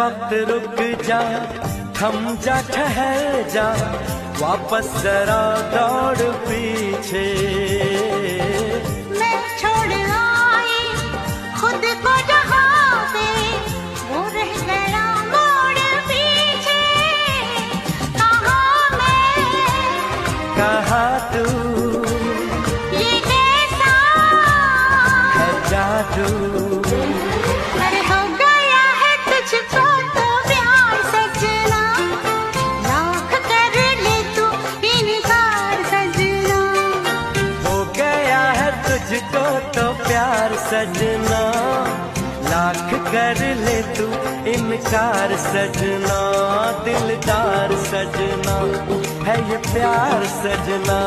वक्त रुक जा, थम जा, ठहर जा, वापस जरा दौड़ पीछे। मैं छोड़ आई खुद को जहाँ पे, वो रह गया मोड़ पीछे। कहाँ मैं, कहाँ तू, ये कैसा है जादू। अरे हो गया है तुझको तो प्यार सजना, लाख कर ले तू इनकार सजना। हो गया है तुझको तो प्यार सजना, लाख कर ले तू इनकार सजना। दिलदार सजना है ये प्यार सजना।